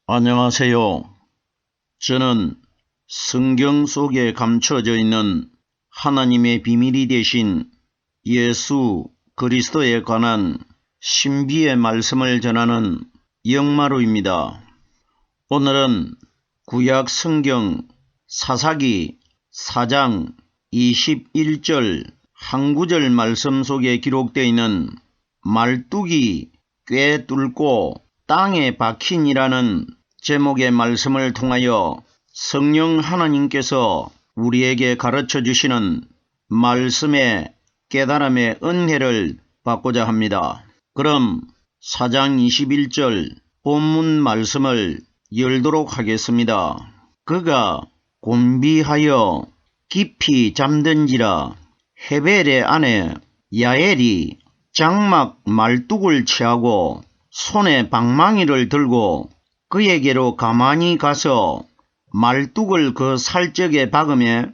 안녕하세요. 저는 성경 속에 감춰져 있는 하나님의 비밀이 되신 예수 그리스도에 관한 신비의 말씀을 전하는 영마루입니다. 오늘은 구약 성경 사사기 4장 21절 한 구절 말씀 속에 기록되어 있는 말뚝이 꽤 뚫고 땅에 박힌이라는 제목의 말씀을 통하여 성령 하나님께서 우리에게 가르쳐 주시는 말씀의 깨달음의 은혜를 받고자 합니다. 그럼 4장 21절 본문 말씀을 열도록 하겠습니다. 그가 곤비하여 깊이 잠든지라 헤벨의 아내 야엘이 장막 말뚝을 취하고 손에 방망이를 들고 그에게로 가만히 가서 말뚝을 그 살적에 박으며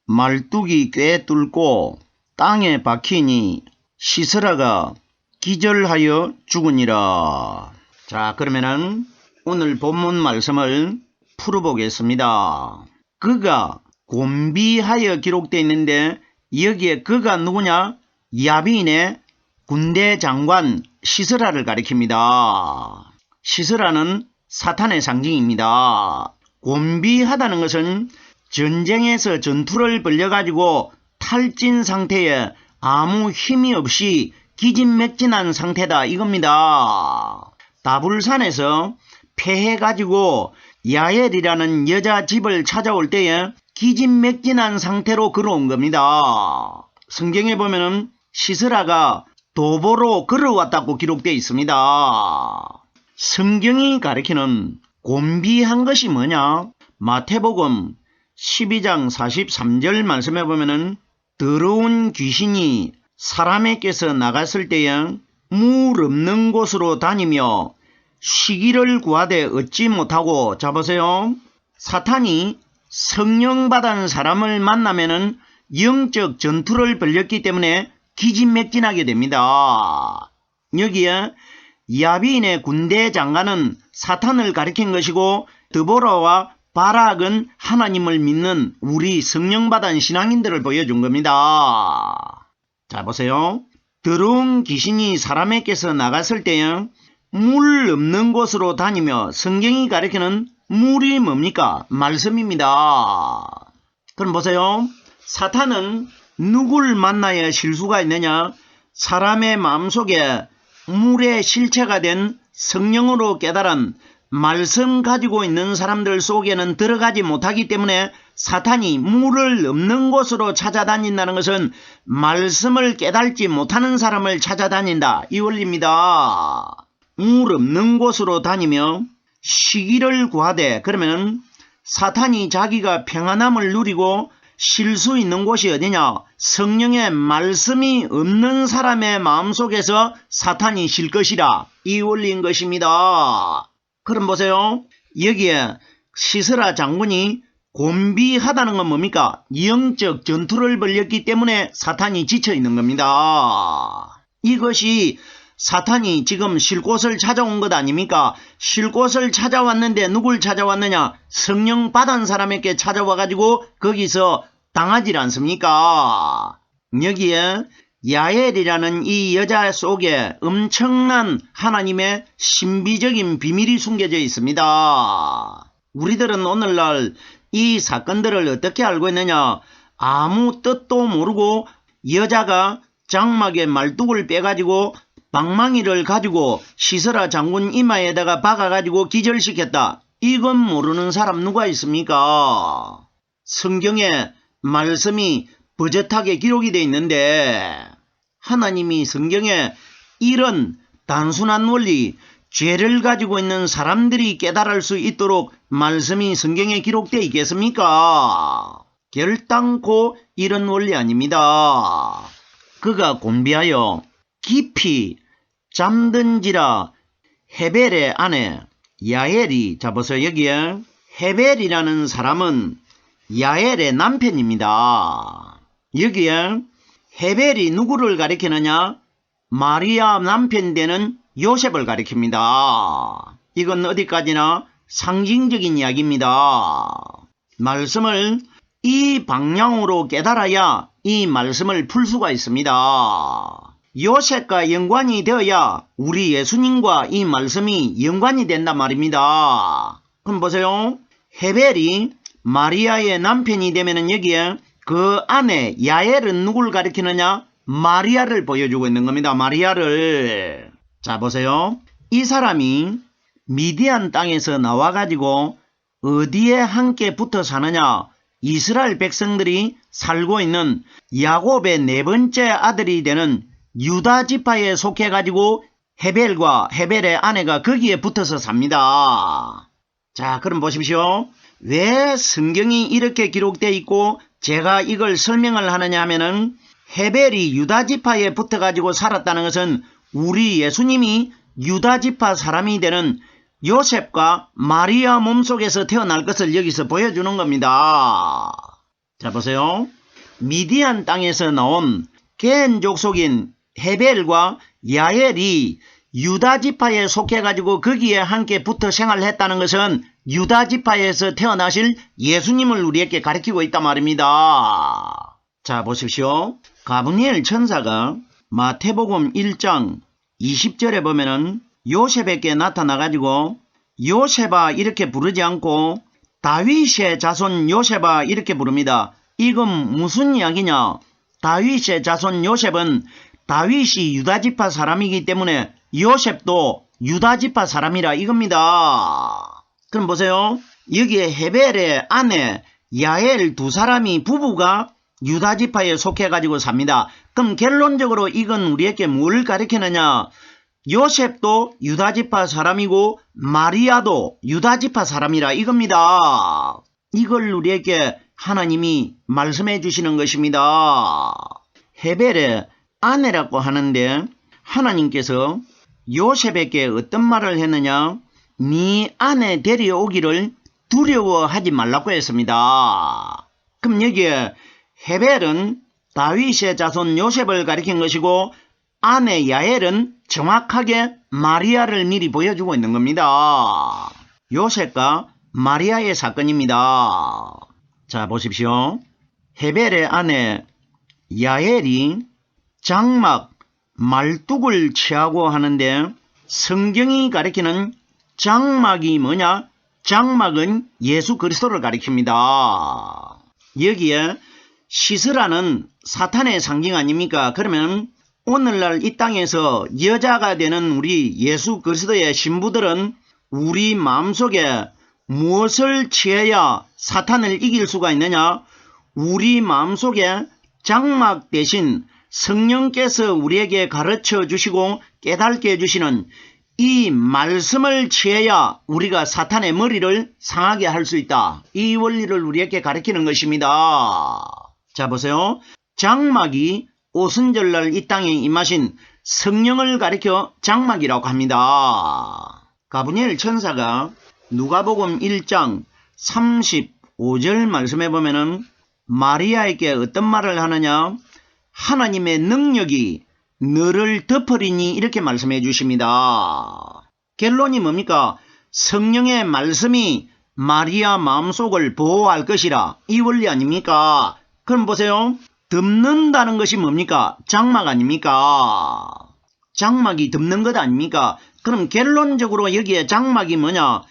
말뚝이 꽤 뚫고 땅에 박히니 시스라가 기절하여 죽으니라. 자, 그러면은 오늘 본문 말씀을 풀어보겠습니다. 그가 곤비하여 기록되어 있는데 여기에 그가 누구냐? 야빈의 군대 장관 시스라를 가리킵니다. 시스라는 사탄의 상징입니다. 곤비하다는 것은 전쟁에서 전투를 벌여가지고 탈진 상태에 아무 힘이 없이 기진맥진한 상태다 이겁니다. 다불산에서 패해가지고 야엘이라는 여자 집을 찾아올 때에 기진맥진한 상태로 걸어온 겁니다. 성경에 보면은 시스라가 도보로 걸어왔다고 기록되어 있습니다. 성경이 가리키는 곤비한 것이 뭐냐? 마태복음 12장 43절 말씀해 보면은 더러운 귀신이 사람에게서 나갔을 때에 물 없는 곳으로 다니며 쉬기를 구하되 얻지 못하고, 자 보세요. 사탄이 성령 받은 사람을 만나면은 영적 전투를 벌였기 때문에 기진맥진하게 됩니다. 여기에 야빈의 군대 장관은 사탄을 가리킨 것이고 드보라와 바락은 하나님을 믿는 우리 성령받은 신앙인들을 보여준 겁니다. 자 보세요. 더러운 귀신이 사람에게서 나갔을 때에 물 없는 곳으로 다니며, 성경이 가리키는 물이 뭡니까? 말씀입니다. 그럼 보세요. 사탄은 누굴 만나야 실수가 있느냐? 사람의 마음속에 물의 실체가 된 성령으로 깨달은 말씀 가지고 있는 사람들 속에는 들어가지 못하기 때문에 사탄이 물을 없는 곳으로 찾아다닌다는 것은 말씀을 깨닫지 못하는 사람을 찾아다닌다 이 원리입니다. 물 없는 곳으로 다니며 쉬기를 구하되, 그러면 사탄이 자기가 평안함을 누리고 쉴 수 있는 곳이 어디냐? 성령의 말씀이 없는 사람의 마음속에서 사탄이 쉴 것이라 이 원리인 것입니다. 그럼 보세요. 여기에 시스라 장군이 곤비하다는 건 뭡니까? 영적 전투를 벌였기 때문에 사탄이 지쳐있는 겁니다. 이것이 사탄이 지금 쉴 곳을 찾아온 것 아닙니까? 쉴 곳을 찾아왔는데 누굴 찾아왔느냐? 성령 받은 사람에게 찾아와가지고 거기서 당하지 않습니까? 여기에 야엘이라는 이 여자 속에 엄청난 하나님의 신비적인 비밀이 숨겨져 있습니다. 우리들은 오늘날 이 사건들을 어떻게 알고 있느냐? 아무 뜻도 모르고 여자가 장막에 말뚝을 빼가지고 방망이를 가지고 시스라 장군 이마에다가 박아가지고 기절시켰다. 이건 모르는 사람 누가 있습니까? 성경에 말씀이 버젓하게 기록이 되어 있는데 하나님이 성경에 이런 단순한 원리, 죄를 가지고 있는 사람들이 깨달을 수 있도록 말씀이 성경에 기록되어 있겠습니까? 결단코 이런 원리 아닙니다. 그가 곤비하여 깊이 잠든지라 헤벨의 아내 야엘이, 자 보세요. 여기에 헤벨이라는 사람은 야엘의 남편입니다. 여기에 헤벨이 누구를 가리키느냐? 마리아 남편 되는 요셉을 가리킵니다. 이건 어디까지나 상징적인 이야기입니다. 말씀을 이 방향으로 깨달아야 이 말씀을 풀 수가 있습니다. 요셉과 연관이 되어야 우리 예수님과 이 말씀이 연관이 된단 말입니다. 그럼 보세요. 헤벨이 마리아의 남편이 되면은 여기에 그 아내 야엘은 누구를 가리키느냐? 마리아를 보여주고 있는 겁니다. 마리아를. 자, 보세요. 이 사람이 미디안 땅에서 나와가지고 어디에 함께 붙어 사느냐? 이스라엘 백성들이 살고 있는 야곱의 네 번째 아들이 되는 유다 지파에 속해가지고 헤벨과 헤벨의 아내가 거기에 붙어서 삽니다. 자, 그럼 보십시오. 왜 성경이 이렇게 기록되어 있고 제가 이걸 설명을 하느냐 하면은 헤벨이 유다 지파에 붙어가지고 살았다는 것은 우리 예수님이 유다 지파 사람이 되는 요셉과 마리아 몸속에서 태어날 것을 여기서 보여주는 겁니다. 자, 보세요. 미디안 땅에서 나온 겐 족속인 헤벨과 야엘이 유다 지파에 속해가지고 거기에 함께 붙어 생활했다는 것은 유다 지파에서 태어나실 예수님을 우리에게 가리키고 있단 말입니다. 자, 보십시오. 가브리엘 천사가 마태복음 1장 20절에 보면은 요셉에게 나타나가지고 요셉아 이렇게 부르지 않고 다윗의 자손 요셉아 이렇게 부릅니다. 이건 무슨 이야기냐? 다윗의 자손 요셉은 다윗이 유다지파 사람이기 때문에 요셉도 유다지파 사람이라 이겁니다. 그럼 보세요. 여기에 헤벨의 아내 야엘 두 사람이 부부가 유다지파에 속해가지고 삽니다. 그럼 결론적으로 이건 우리에게 뭘 가리키느냐? 요셉도 유다지파 사람이고 마리아도 유다지파 사람이라 이겁니다. 이걸 우리에게 하나님이 말씀해 주시는 것입니다. 헤벨의 아내라고 하는데 하나님께서 요셉에게 어떤 말을 했느냐? 네 아내 데려오기를 두려워하지 말라고 했습니다. 그럼 여기에 헤벨은 다윗의 자손 요셉을 가리킨 것이고 아내 야엘은 정확하게 마리아를 미리 보여주고 있는 겁니다. 요셉과 마리아의 사건입니다. 자, 보십시오. 헤벨의 아내 야엘이 장막, 말뚝을 취하고 하는데 성경이 가리키는 장막이 뭐냐? 장막은 예수 그리스도를 가리킵니다. 여기에 시스라는 사탄의 상징 아닙니까? 그러면 오늘날 이 땅에서 여자가 되는 우리 예수 그리스도의 신부들은 우리 마음속에 무엇을 취해야 사탄을 이길 수가 있느냐? 우리 마음속에 장막 대신 성령께서 우리에게 가르쳐 주시고 깨닫게 해주시는 이 말씀을 취해야 우리가 사탄의 머리를 상하게 할 수 있다. 이 원리를 우리에게 가르치는 것입니다. 자, 보세요. 장막이 오순절날 이 땅에 임하신 성령을 가리켜 장막이라고 합니다. 가브리엘 천사가 누가복음 1장 35절 말씀해 보면은 마리아에게 어떤 말을 하느냐? 하나님의 능력이 너를 덮으리니 이렇게 말씀해 주십니다. 결론이 뭡니까? 성령의 말씀이 마리아 마음속을 보호할 것이라 이 원리 아닙니까? 그럼 보세요. 덮는다는 것이 뭡니까? 장막 아닙니까? 장막이 덮는 것 아닙니까? 그럼 결론적으로 여기에 장막이 뭐냐?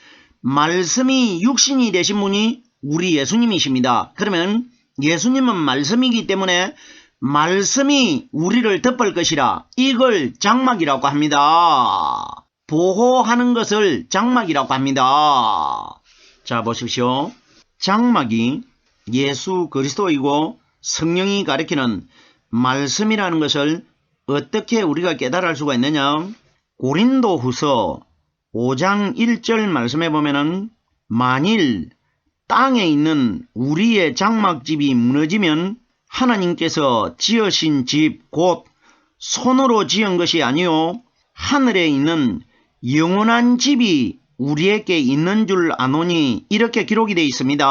말씀이 육신이 되신 분이 우리 예수님이십니다. 그러면 예수님은 말씀이기 때문에 말씀이 우리를 덮을 것이라 이걸 장막이라고 합니다. 보호하는 것을 장막이라고 합니다. 자, 보십시오. 장막이 예수 그리스도이고 성령이 가리키는 말씀이라는 것을 어떻게 우리가 깨달을 수가 있느냐? 고린도후서 5장 1절 말씀해 보면은 만일 땅에 있는 우리의 장막집이 무너지면 하나님께서 지으신 집 곧 손으로 지은 것이 아니요 하늘에 있는 영원한 집이 우리에게 있는 줄 아노니 이렇게 기록이 되어 있습니다.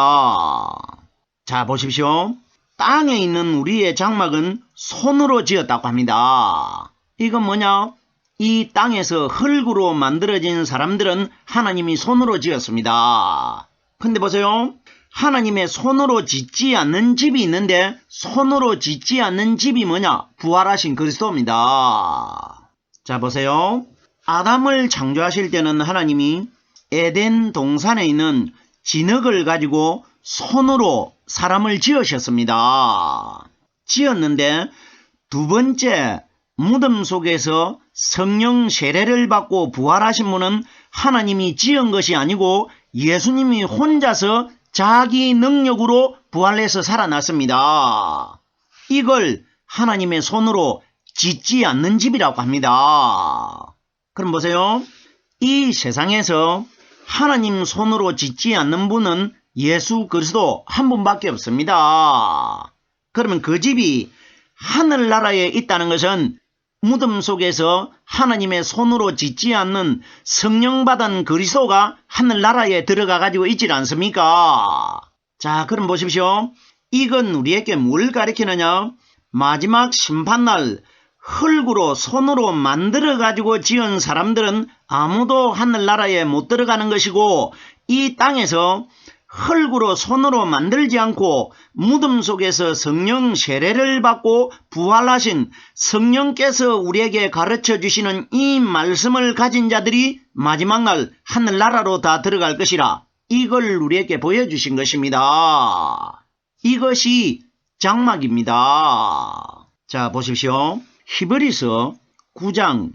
자, 보십시오. 땅에 있는 우리의 장막은 손으로 지었다고 합니다. 이건 뭐냐? 이 땅에서 흙으로 만들어진 사람들은 하나님이 손으로 지었습니다. 근데 보세요. 하나님의 손으로 짓지 않는 집이 있는데 손으로 짓지 않는 집이 뭐냐? 부활하신 그리스도입니다. 자, 보세요. 아담을 창조하실 때는 하나님이 에덴 동산에 있는 진흙을 가지고 손으로 사람을 지으셨습니다. 지었는데 두 번째 무덤 속에서 성령 세례를 받고 부활하신 분은 하나님이 지은 것이 아니고 예수님이 혼자서 자기 능력으로 부활해서 살아났습니다. 이걸 하나님의 손으로 짓지 않는 집이라고 합니다. 그럼 보세요. 이 세상에서 하나님 손으로 짓지 않는 분은 예수 그리스도 한 분밖에 없습니다. 그러면 그 집이 하늘나라에 있다는 것은 무덤 속에서 하나님의 손으로 짓지 않는 성령받은 그리스도가 하늘나라에 들어가 가지고 있지 않습니까? 자, 그럼 보십시오. 이건 우리에게 뭘 가리키느냐? 마지막 심판날 흙으로 손으로 만들어 가지고 지은 사람들은 아무도 하늘나라에 못 들어가는 것이고, 이 땅에서 흙으로 손으로 만들지 않고 무덤 속에서 성령 세례를 받고 부활하신 성령께서 우리에게 가르쳐 주시는 이 말씀을 가진 자들이 마지막 날 하늘나라로 다 들어갈 것이라, 이걸 우리에게 보여주신 것입니다. 이것이 장막입니다. 자, 보십시오. 히브리서 9장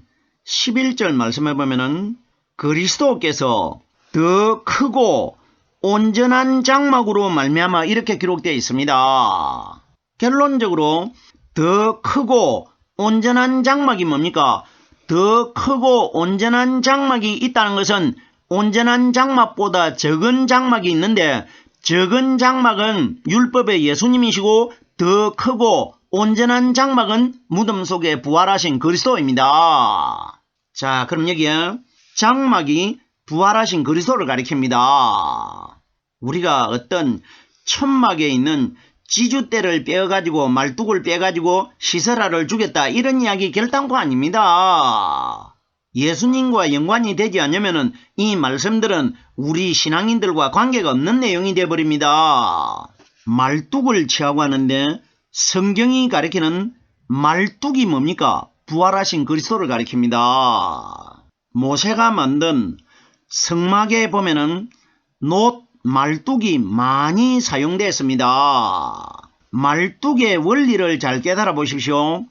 11절 말씀해 보면은 그리스도께서 더 크고 온전한 장막으로 말미암아 이렇게 기록되어 있습니다. 결론적으로 더 크고 온전한 장막이 뭡니까? 더 크고 온전한 장막이 있다는 것은 온전한 장막보다 적은 장막이 있는데, 적은 장막은 율법의 예수님이시고 더 크고 온전한 장막은 무덤 속에 부활하신 그리스도입니다. 자, 그럼 여기에 장막이 부활하신 그리스도를 가리킵니다. 우리가 어떤 천막에 있는 지주대를 빼가지고 말뚝을 빼가지고 시세라를 주겠다, 이런 이야기 결단코 아닙니다. 예수님과 연관이 되지 않으면 이 말씀들은 우리 신앙인들과 관계가 없는 내용이 되어버립니다. 말뚝을 취하고 하는데 성경이 가리키는 말뚝이 뭡니까? 부활하신 그리스도를 가리킵니다. 모세가 만든 성막에 보면은 놋 말뚝이 많이 사용됐습니다. 말뚝의 원리를 잘 깨달아 보십시오.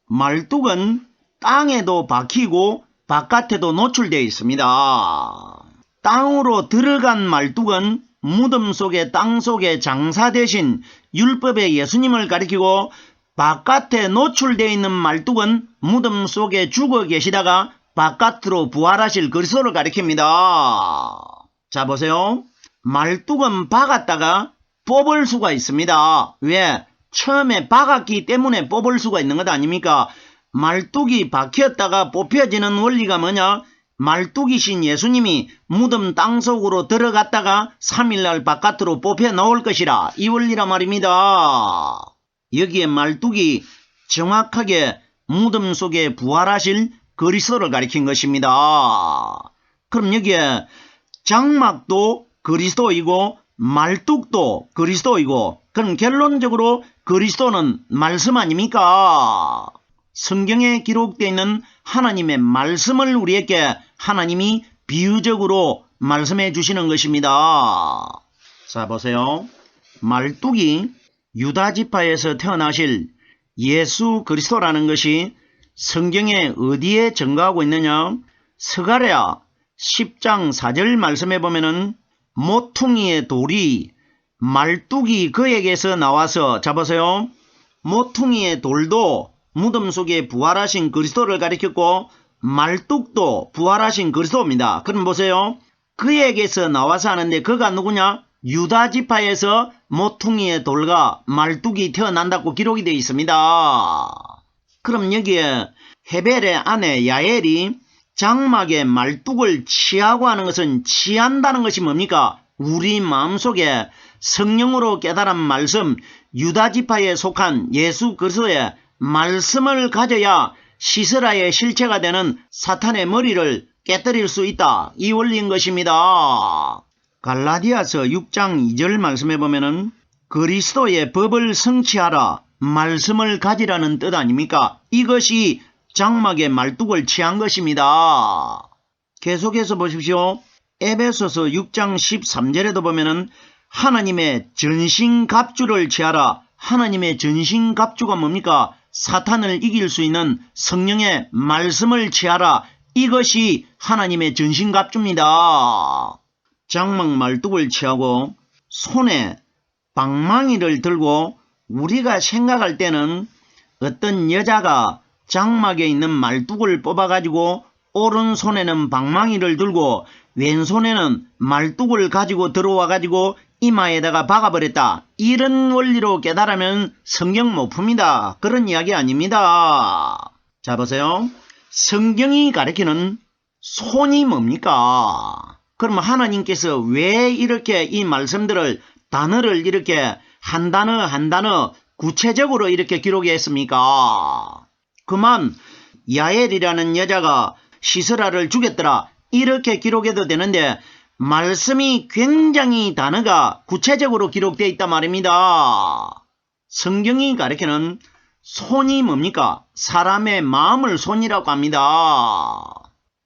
말뚝은 땅에도 박히고 바깥에도 노출되어 있습니다. 땅으로 들어간 말뚝은 무덤 속에 땅 속에 장사되신 율법의 예수님을 가리키고, 바깥에 노출되어 있는 말뚝은 무덤 속에 죽어 계시다가 바깥으로 부활하실 그리스도를 가리킵니다. 자, 보세요. 말뚝은 박았다가 뽑을 수가 있습니다. 왜? 처음에 박았기 때문에 뽑을 수가 있는 것 아닙니까? 말뚝이 박혔다가 뽑혀지는 원리가 뭐냐? 말뚝이신 예수님이 무덤 땅속으로 들어갔다가 3일날 바깥으로 뽑혀 나올 것이라, 이 원리라 말입니다. 여기에 말뚝이 정확하게 무덤 속에 부활하실 그리스도를 가리킨 것입니다. 그럼 여기에 장막도 그리스도이고 말뚝도 그리스도이고, 그럼 결론적으로 그리스도는 말씀 아닙니까? 성경에 기록되어 있는 하나님의 말씀을 우리에게 하나님이 비유적으로 말씀해 주시는 것입니다. 자, 보세요. 말뚝이 유다지파에서 태어나실 예수 그리스도라는 것이 성경에 어디에 증거하고 있느냐? 스가랴 10장 4절 말씀해 보면은 모퉁이의 돌이 말뚝이 그에게서 나와서, 잡으세요. 모퉁이의 돌도 무덤 속에 부활하신 그리스도를 가리켰고 말뚝도 부활하신 그리스도입니다. 그럼 보세요. 그에게서 나와서 하는데 그가 누구냐? 유다지파에서 모퉁이의 돌과 말뚝이 태어난다고 기록이 되어 있습니다. 그럼 여기에 헤벨의 아내 야엘이 장막에 말뚝을 취하고 하는 것은, 취한다는 것이 뭡니까? 우리 마음속에 성령으로 깨달은 말씀, 유다지파에 속한 예수 그리스도의 말씀을 가져야 시스라의 실체가 되는 사탄의 머리를 깨뜨릴 수 있다. 이 원리인 것입니다. 갈라디아서 6장 2절 말씀에 보면은 그리스도의 법을 성취하라. 말씀을 가지라는 뜻 아닙니까? 이것이 장막의 말뚝을 취한 것입니다. 계속해서 보십시오. 에베소서 6장 13절에도 보면은 하나님의 전신갑주를 취하라. 하나님의 전신갑주가 뭡니까? 사탄을 이길 수 있는 성령의 말씀을 취하라. 이것이 하나님의 전신갑주입니다. 장막 말뚝을 취하고 손에 방망이를 들고 우리가 생각할 때는 어떤 여자가 장막에 있는 말뚝을 뽑아가지고 오른손에는 방망이를 들고 왼손에는 말뚝을 가지고 들어와가지고 이마에다가 박아버렸다. 이런 원리로 깨달으면 성경 못 풉니다. 그런 이야기 아닙니다. 자 보세요. 성경이 가리키는 손이 뭡니까? 그러면 하나님께서 왜 이렇게 이 말씀들을 단어를 이렇게 한 단어 한 단어 구체적으로 이렇게 기록했습니까? 그만 야엘이라는 여자가 시스라를 죽였더라. 이렇게 기록해도 되는데 말씀이 굉장히 단어가 구체적으로 기록되어 있단 말입니다. 성경이 가리키는 손이 뭡니까? 사람의 마음을 손이라고 합니다.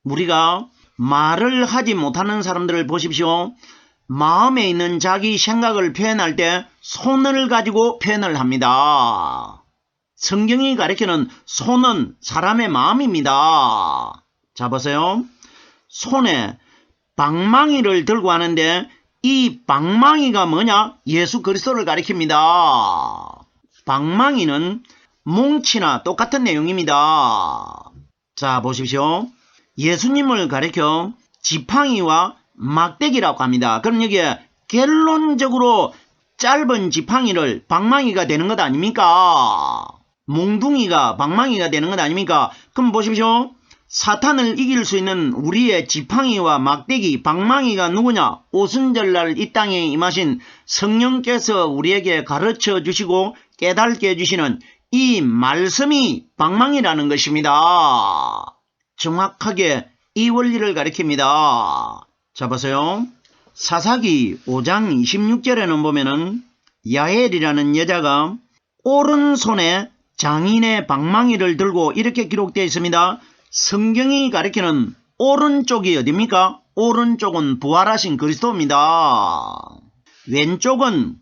우리가 말을 하지 못하는 사람들을 보십시오. 마음에 있는 자기 생각을 표현할 때 손을 가지고 표현을 합니다. 성경이 가리키는 손은 사람의 마음입니다. 자 보세요. 손에 방망이를 들고 하는데 이 방망이가 뭐냐? 예수 그리스도를 가리킵니다. 방망이는 뭉치나 똑같은 내용입니다. 자 보십시오. 예수님을 가리켜 지팡이와 막대기라고 합니다. 그럼 여기에 결론적으로 짧은 지팡이를 방망이가 되는 것 아닙니까? 몽둥이가 방망이가 되는 것 아닙니까? 그럼 보십시오. 사탄을 이길 수 있는 우리의 지팡이와 막대기, 방망이가 누구냐? 오순절날 이 땅에 임하신 성령께서 우리에게 가르쳐 주시고 깨닫게 해주시는 이 말씀이 방망이라는 것입니다. 정확하게 이 원리를 가리킵니다. 자 보세요. 사사기 5장 26절에는 보면은 야엘이라는 여자가 오른손에 장인의 방망이를 들고 이렇게 기록되어 있습니다. 성경이 가리키는 오른쪽이 어디입니까? 오른쪽은 부활하신 그리스도입니다. 왼쪽은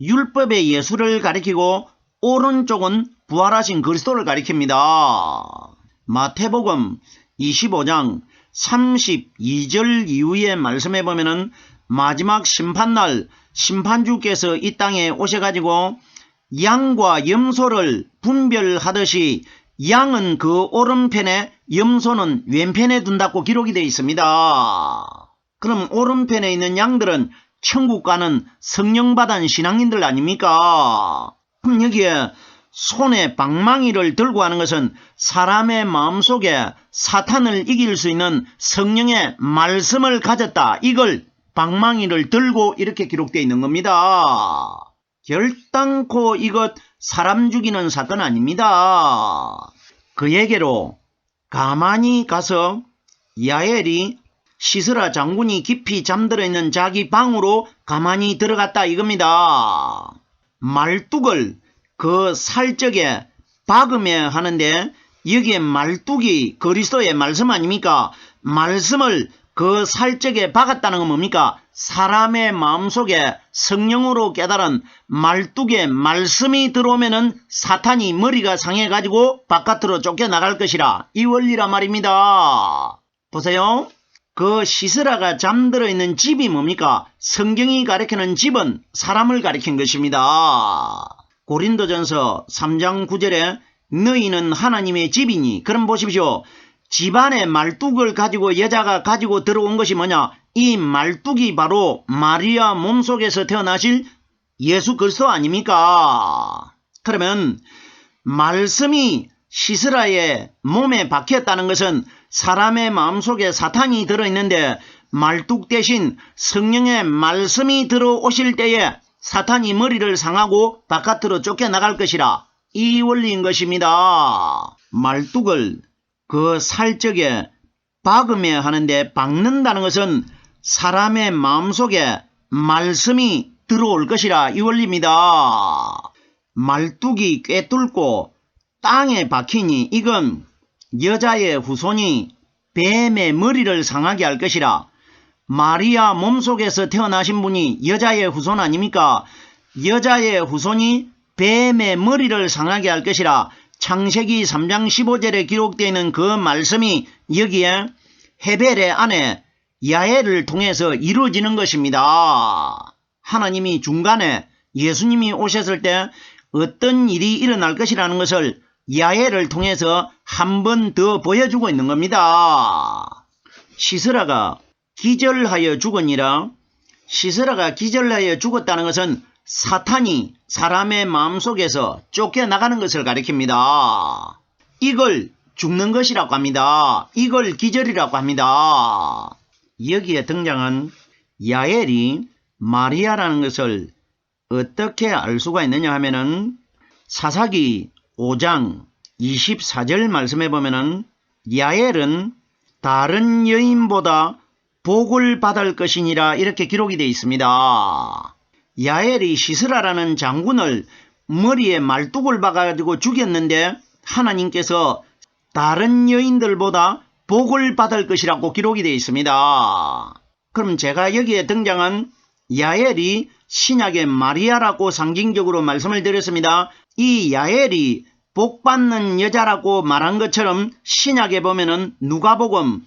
율법의 예수를 가리키고 오른쪽은 부활하신 그리스도를 가리킵니다. 마태복음 25장 32절 이후의 말씀에 보면은 마지막 심판날 심판주께서 이 땅에 오셔가지고 양과 염소를 분별하듯이 양은 그 오른편에 염소는 왼편에 둔다고 기록이 되어 있습니다. 그럼 오른편에 있는 양들은 천국 가는 성령받은 신앙인들 아닙니까? 그럼 여기에 손에 방망이를 들고 하는 것은 사람의 마음속에 사탄을 이길 수 있는 성령의 말씀을 가졌다. 이걸 방망이를 들고 이렇게 기록되어 있는 겁니다. 결단코 이것 사람 죽이는 사건 아닙니다. 그에게로 가만히 가서 야엘이 시스라 장군이 깊이 잠들어 있는 자기 방으로 가만히 들어갔다 이겁니다. 말뚝을 그 살적에 박으며 하는데 여기에 말뚝이 그리스도의 말씀 아닙니까? 말씀을 그 살적에 박았다는 건 뭡니까? 사람의 마음속에 성령으로 깨달은 말뚝에 말씀이 들어오면은 사탄이 머리가 상해가지고 바깥으로 쫓겨나갈 것이라 이 원리란 말입니다. 보세요. 그 시스라가 잠들어 있는 집이 뭡니까? 성경이 가리키는 집은 사람을 가리킨 것입니다. 고린도전서 3장 9절에 너희는 하나님의 집이니. 그럼 보십시오. 집안에 말뚝을 가지고 여자가 가지고 들어온 것이 뭐냐? 이 말뚝이 바로 마리아 몸속에서 태어나실 예수 그리스도 아닙니까? 그러면 말씀이 시스라의 몸에 박혔다는 것은 사람의 마음속에 사탄이 들어있는데 말뚝 대신 성령의 말씀이 들어오실 때에 사탄이 머리를 상하고 바깥으로 쫓겨나갈 것이라 이 원리인 것입니다. 말뚝을 그 살적에 박으며 하는데 박는다는 것은 사람의 마음속에 말씀이 들어올 것이라 이 원리입니다. 말뚝이 꿰뚫고 땅에 박히니 이건 여자의 후손이 뱀의 머리를 상하게 할 것이라. 마리아 몸속에서 태어나신 분이 여자의 후손 아닙니까? 여자의 후손이 뱀의 머리를 상하게 할 것이라. 창세기 3장 15절에 기록되어 있는 그 말씀이 여기에 헤벨의 아내 야엘을 통해서 이루어지는 것입니다. 하나님이 중간에 예수님이 오셨을 때 어떤 일이 일어날 것이라는 것을 야엘을 통해서 한 번 더 보여주고 있는 겁니다. 시스라가 기절하여 죽으니라. 시스라가 기절하여 죽었다는 것은 사탄이 사람의 마음속에서 쫓겨나가는 것을 가리킵니다. 이걸 죽는 것이라고 합니다. 이걸 기절이라고 합니다. 여기에 등장한 야엘이 마리아라는 것을 어떻게 알 수가 있느냐 하면은 사사기 5장 24절 말씀에 보면은 야엘은 다른 여인보다 복을 받을 것이니라 이렇게 기록이 되어 있습니다. 야엘이 시스라라는 장군을 머리에 말뚝을 박아가지고 죽였는데 하나님께서 다른 여인들보다 복을 받을 것이라고 기록이 되어 있습니다. 그럼 제가 여기에 등장한 야엘이 신약의 마리아라고 상징적으로 말씀을 드렸습니다. 이 야엘이 복받는 여자라고 말한 것처럼 신약에 보면은 누가복음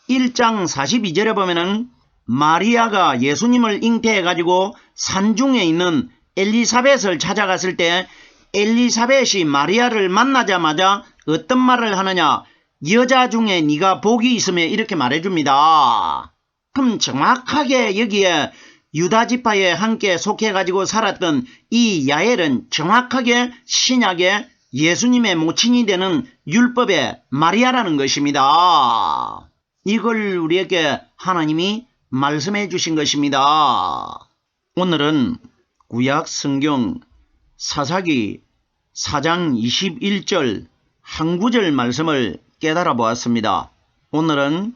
1장 42절에 보면은 마리아가 예수님을 잉태해가지고 산중에 있는 엘리사벳을 찾아갔을 때 엘리사벳이 마리아를 만나자마자 어떤 말을 하느냐? 여자 중에 네가 복이 있으며 이렇게 말해줍니다. 그럼 정확하게 여기에 유다지파에 함께 속해가지고 살았던 이 야엘은 정확하게 신약의 예수님의 모친이 되는 율법의 마리아라는 것입니다. 이걸 우리에게 하나님이 말씀해 주신 것입니다. 오늘은 구약 성경 사사기 4장 21절 한 구절 말씀을 깨달아 보았습니다. 오늘은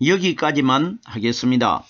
여기까지만 하겠습니다.